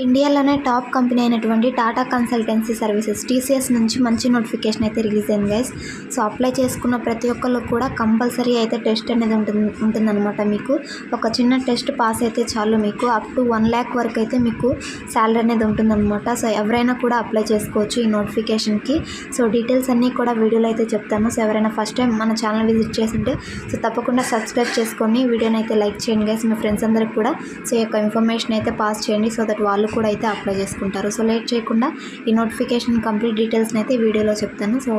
ఇండియాలోనే top company అయినటువంటి Tata consultancy services TCS నుంచి మంచి నోటిఫికేషన్ అయితే రిలీజ్ అయింది గైస్. సో అప్లై చేసుకున్న ప్రతి ఒక్కళ్ళు కూడా కంపల్సరీ అయితే టెస్ట్ అనేది ఉంటుందన్నమాట. మీకు ఒక చిన్న టెస్ట్ పాస్ అయితే చాలు, మీకు అప్ టు 1 lakh వరకు అయితే మీకు శాలరీ అనేది ఉంటుందన్నమాట. సో ఎవరైనా కూడా అప్లై చేసుకోవచ్చు ఈ నోటిఫికేషన్కి. సో డీటెయిల్స్ అన్నీ కూడా వీడియోలో అయితే చెప్తాను. సో ఎవరైనా ఫస్ట్ టైం మన ఛానల్ విజిట్ చేస్తుంటే సో తప్పకుండా సబ్స్క్రైబ్ చేసుకొని వీడియోని అయితే లైక్ చేయండి గైస్. మీ ఫ్రెండ్స్ అందరికి కూడా సో ఈ యొక్క ఇన్ఫర్మేషన్ అయితే పాస్ చేయండి, సో దట్ వాళ్ళు కూడా అయితే అప్లై చేసుకుంటారు. సో లేట్ చేయకుండా ఈ నోటిఫికేషన్ కంప్లీట్ డీటెయిల్స్ని అయితే వీడియోలో చెప్తాను. సో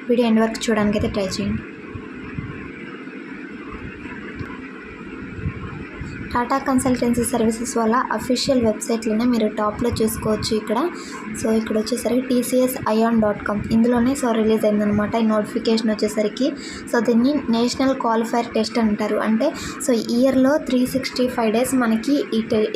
వీడియో ఎండ్ వరకు చూడడానికి అయితే ట్రై చేయండి. టాటా కన్సల్టెన్సీ సర్వీసెస్ వల్ల అఫీషియల్ వెబ్సైట్లోనే మీరు టాప్లో చూసుకోవచ్చు ఇక్కడ. సో ఇక్కడ వచ్చేసరికి TCSION.com ఇందులోనే సో రిలీజ్ అయిందనమాట ఈ నోటిఫికేషన్ వచ్చేసరికి. సో దీన్ని నేషనల్ క్వాలిఫైర్ టెస్ట్ అంటారు. అంటే సో ఇయర్లో 365 days మనకి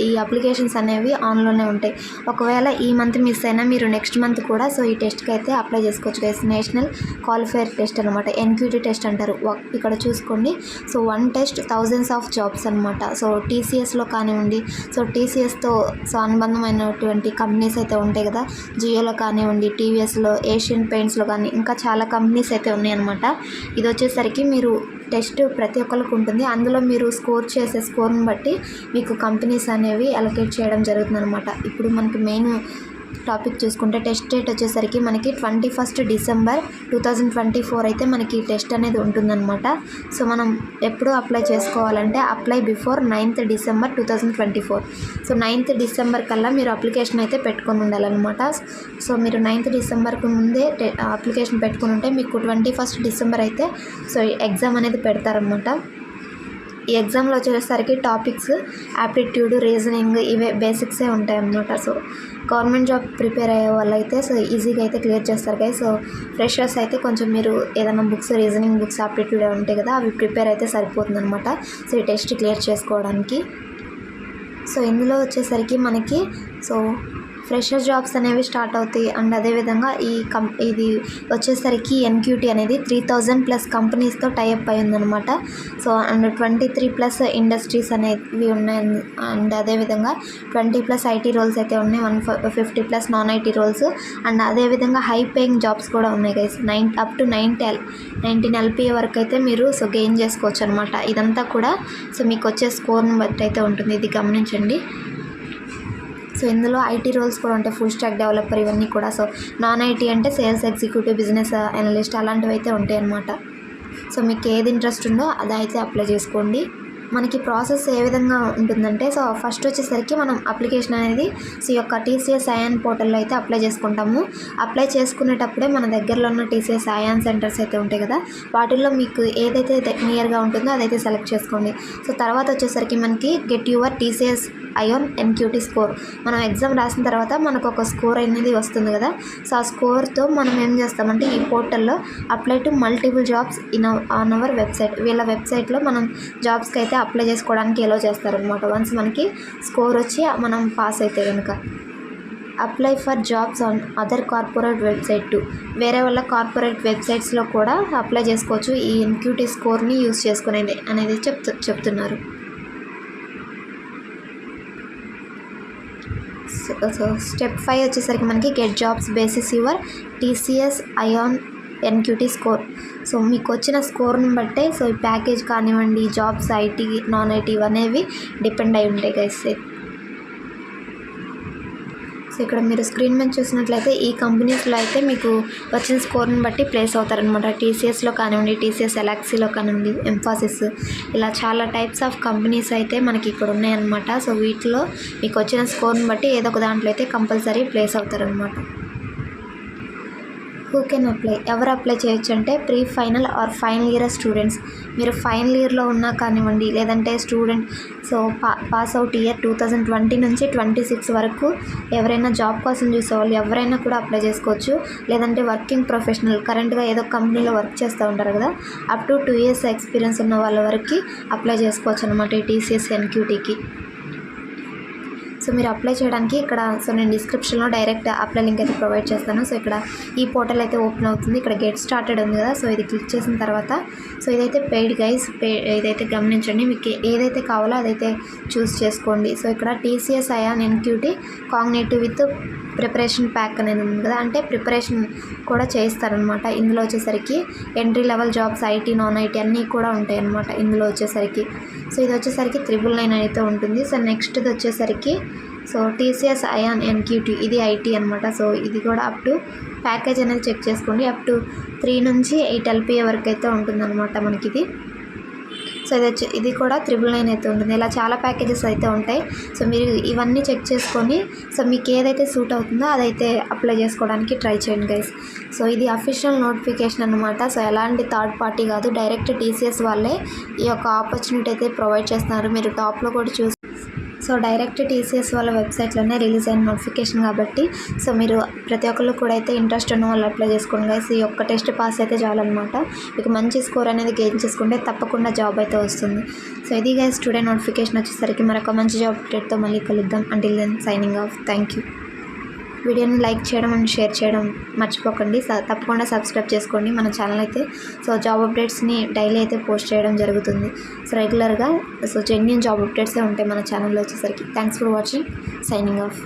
ఈ అప్లికేషన్స్ అనేవి ఆన్లోనే ఉంటాయి. ఒకవేళ ఈ మంత్ మిస్ అయినా మీరు నెక్స్ట్ మంత్ కూడా సో ఈ టెస్ట్కి అయితే అప్లై చేసుకోవచ్చు గైస్. నేషనల్ క్వాలిఫైర్ టెస్ట్ అనమాట, NQT టెస్ట్ అంటారు. ఇక్కడ చూసుకోండి. So 1 test thousands of jobs అనమాట. సో టీసీఎస్లో కానివ్వండి, సో టీసీఎస్తో సో అనుబంధమైనటువంటి కంపెనీస్ అయితే ఉంటాయి కదా, జియోలో కానివ్వండి, టీవీఎస్లో, ఏషియన్ పెయింట్స్లో కానీ ఇంకా చాలా కంపెనీస్ అయితే ఉన్నాయన్నమాట. ఇది వచ్చేసరికి మీరు టెస్ట్ ప్రతి ఒక్కరికి ఉంటుంది. అందులో మీరు స్కోర్ చేసే స్కోర్ని బట్టి మీకు కంపెనీస్ అనేవి అలొకేట్ చేయడం జరుగుతుందన్నమాట. ఇప్పుడు మనకి మెయిన్ టాపిక్ చూసుకుంటే టెస్ట్ డేట్ వచ్చేసరికి మనకి 21st December 2024 అయితే మనకి టెస్ట్ అనేది ఉంటుందన్నమాట. సో మనం ఎప్పుడు అప్లై చేసుకోవాలంటే apply before 9th December 2024. So 9th December కల్లా మీరు అప్లికేషన్ అయితే పెట్టుకొని ఉండాలన్నమాట. సో మీరు 9th Decemberకు ముందే అప్లికేషన్ పెట్టుకుని ఉంటే మీకు 21st December అయితే సో ఎగ్జామ్ అనేది పెడతారనమాట. ఈ ఎగ్జామ్లో వచ్చేసరికి టాపిక్స్ యాప్టిట్యూడ్, రీజనింగ్ ఇవే బేసిక్సే ఉంటాయి అన్నమాట. సో గవర్నమెంట్ జాబ్ ప్రిపేర్ అయ్యే వాళ్ళైతే సో ఈజీగా అయితే క్లియర్ చేస్తారు కదా. సో ఫ్రెషర్స్ అయితే కొంచెం మీరు ఏదైనా బుక్స్, రీజనింగ్ బుక్స్, యాప్టిట్యూడ్ ఉంటాయి కదా, అవి ప్రిపేర్ అయితే సరిపోతుంది అనమాట సో ఈ టెస్ట్ క్లియర్ చేసుకోవడానికి. సో ఇందులో వచ్చేసరికి మనకి సో ఫ్రెషర్ జాబ్స్ అనేవి స్టార్ట్ అవుతాయి. అండ్ అదేవిధంగా ఇది వచ్చేసరికి NQT అనేది 3000+ కంపెనీస్తో టైఅప్ అయి ఉందన్నమాట. సో అండ్ 23+ ఇండస్ట్రీస్ అనేవి ఉన్నాయి. అండ్ అదేవిధంగా 20+ IT రోల్స్ అయితే ఉన్నాయి, 150+ నాన్ IT రోల్స్. అండ్ అదేవిధంగా హై పేయింగ్ జాబ్స్ కూడా ఉన్నాయి గైస్. అప్ టు 19 LPA వరకు అయితే మీరు సో గెయిన్ చేసుకోవచ్చు అనమాట. ఇదంతా కూడా సో మీకు వచ్చే స్కోర్ని బట్టి అయితే ఉంటుంది, ఇది గమనించండి. సో ఇందులో IT రోల్స్ కూడా ఉంటాయి, ఫుల్ స్టాక్ డెవలపర్ ఇవన్నీ కూడా. సో నాన్ IT అంటే సేల్స్ ఎగ్జిక్యూటివ్, బిజినెస్ అనలిస్ట్ అలాంటివి అయితే ఉంటాయి అన్నమాట. సో మీకు ఏది ఇంట్రెస్ట్ ఉందో అది అయితే అప్లై చేసుకోండి. మనకి ప్రాసెస్ ఏ విధంగా ఉంటుందంటే సో ఫస్ట్ వచ్చేసరికి మనం అప్లికేషన్ అనేది సో ఈ యొక్క TCSION పోర్టల్లో అయితే అప్లై చేసుకుంటాము. అప్లై చేసుకునేటప్పుడే మన దగ్గరలో ఉన్న TCSION సెంటర్స్ అయితే ఉంటాయి కదా, వాటిల్లో మీకు ఏదైతే నియర్గా ఉంటుందో అదైతే సెలెక్ట్ చేసుకోండి. సో తర్వాత వచ్చేసరికి మనకి get your TCSION NQT score. మనం ఎగ్జామ్ రాసిన తర్వాత మనకు ఒక స్కోర్ అనేది వస్తుంది కదా. సో ఆ స్కోర్తో మనం ఏం చేస్తామంటే ఈ పోర్టల్లో apply to multiple jobs on our website, వీళ్ళ వెబ్సైట్లో మనం జాబ్స్కి అయితే అప్లై చేసుకోవడానికి ఎలో చేస్తారనమాట. వన్స్ మనకి స్కోర్ వచ్చి మనం పాస్ అయితే కనుక apply for jobs on other corporate website to, వేరే వాళ్ళ కార్పొరేట్ వెబ్సైట్స్లో కూడా అప్లై చేసుకోవచ్చు ఈ NQT స్కోర్ని యూస్ చేసుకునేది అనేది చెప్తున్నారు. సో స్టెప్ 5 వచ్చేసరికి మనకి get jobs basis your TCSION NQT score. So మీకు వచ్చిన స్కోర్ని బట్టే సో ఈ ప్యాకేజ్ కానివ్వండి, జాబ్స్ IT, నాన్ IT అనేవి డిపెండ్ అయి ఉంటాయి గైస్. సో ఇక్కడ మీరు స్క్రీన్ మీద చూసినట్లయితే ఈ కంపెనీస్లో అయితే మీకు వచ్చిన స్కోర్ని బట్టి ప్లేస్ అవుతారనమాట. TCSలో కానివ్వండి, TCS ఎలాక్సీలో కానివ్వండి, ఎంఫాసిస్, ఇలా చాలా టైప్స్ ఆఫ్ కంపెనీస్ అయితే మనకి ఇక్కడ ఉన్నాయన్నమాట. సో వీటిలో మీకు వచ్చిన స్కోర్ని బట్టి ఏదో ఒక దాంట్లో అయితే కంపల్సరీ ప్లేస్ అవుతారనమాట. హూ కెన్ అప్లై, ఎవరు అప్లై చేయొచ్చు అంటే pre final or final year students. మీరు ఫైనల్ ఇయర్లో ఉన్నా కానివ్వండి, లేదంటే student so pass out year 2020 నుంచి 26 వరకు ఎవరైనా జాబ్ కోసం చూసేవాళ్ళు ఎవరైనా కూడా అప్లై చేసుకోవచ్చు. లేదంటే వర్కింగ్ ప్రొఫెషనల్, కరెంట్గా ఏదో కంపెనీలో వర్క్ చేస్తూ ఉంటారు కదా, అప్ టు 2 years ఎక్స్పీరియన్స్ ఉన్న వాళ్ళ వరకు అప్లై చేసుకోవచ్చు అనమాట ఈ TCS NQTకి. సో మీరు అప్లై చేయడానికి ఇక్కడ నేను డిస్క్రిప్షన్లో డైరెక్ట్ అప్లై లింక్ అయితే ప్రొవైడ్ చేస్తాను. సో ఇక్కడ ఈ పోర్టల్ అయితే ఓపెన్ అవుతుంది. ఇక్కడ గెట్ స్టార్టెడ్ ఉంది కదా, సో ఇది క్లిక్ చేసిన తర్వాత సో ఇదైతే పెయిడ్ గైస్, ఇదైతే గమనించండి. మీకు ఏదైతే కావాలో అదైతే చూస్ చేసుకోండి. సో ఇక్కడ TCS iON NQT cognitive with preparation pack అనేది ఉంది కదా, అంటే ప్రిపరేషన్ కూడా చేస్తారనమాట. ఇందులో వచ్చేసరికి entry level jobs, IT, non IT అన్నీ కూడా ఉంటాయి అన్నమాట ఇందులో వచ్చేసరికి. సో ఇది వచ్చేసరికి 999 అయితే ఉంటుంది. సో నెక్స్ట్ది వచ్చేసరికి సో టీసీఎస్ అయాన్ ఎన్క్యూటీ, ఇది ఐటీ అనమాట. సో ఇది కూడా అప్ టు ప్యాకేజ్ అనేది చెక్ చేసుకోండి. అప్ టు 3 నుంచి 8 LPA వరకు అయితే ఉంటుందన్నమాట మనకి ఇది. సో ఇది కూడా 999 అయితే ఉంటుంది. ఇలా చాలా ప్యాకేజెస్ అయితే ఉంటాయి. సో మీరు ఇవన్నీ చెక్ చేసుకొని సో మీకు ఏదైతే సూట్ అవుతుందో అదైతే అప్లై చేసుకోవడానికి ట్రై చేయండి గైస్. సో ఇది అఫీషియల్ నోటిఫికేషన్ అనమాట. సో ఎలాంటి థర్డ్ పార్టీ కాదు, డైరెక్ట్ టీసీఎస్ వాళ్ళే ఈ యొక్క ఆపర్చునిటీ అయితే ప్రొవైడ్ చేస్తున్నారు. మీరు టాప్లో కూడా చూసి సో డైరెక్ట్ టీసీఎస్ వాళ్ళ వెబ్సైట్లోనే రిలీజ్ అయిన నోటిఫికేషన్ కాబట్టి సో మీరు ప్రతి ఒక్కళ్ళు కూడా అయితే ఇంట్రెస్ట్ ఉన్న వాళ్ళు అప్లై చేసుకోండి గైస్. ఈ ఒక్క టెస్ట్ పాస్ అయితే చాలన్నమాట. మీకు మంచి స్కోర్ అనేది గెయిన్ చేసుకుంటే తప్పకుండా జాబ్ అయితే వస్తుంది. సో ఇది గైస్ టుడే నోటిఫికేషన్ వచ్చేసరికి మరొక మంచి జాబ్ అప్డేట్తో మళ్ళీ కలుద్దాం. Until then signing off. Thank you. వీడియోని లైక్ చేయడం అండ్ షేర్ చేయడం మర్చిపోకండి. తప్పకుండా సబ్స్క్రైబ్ చేసుకోండి మన ఛానల్ అయితే. సో జాబ్ అప్డేట్స్ని డైలీ అయితే పోస్ట్ చేయడం జరుగుతుంది. సో రెగ్యులర్గా సో జెన్యూన్ జాబ్ అప్డేట్సే ఉంటాయి మన ఛానల్లో వచ్చేసరికి. Thanks for watching. Signing off.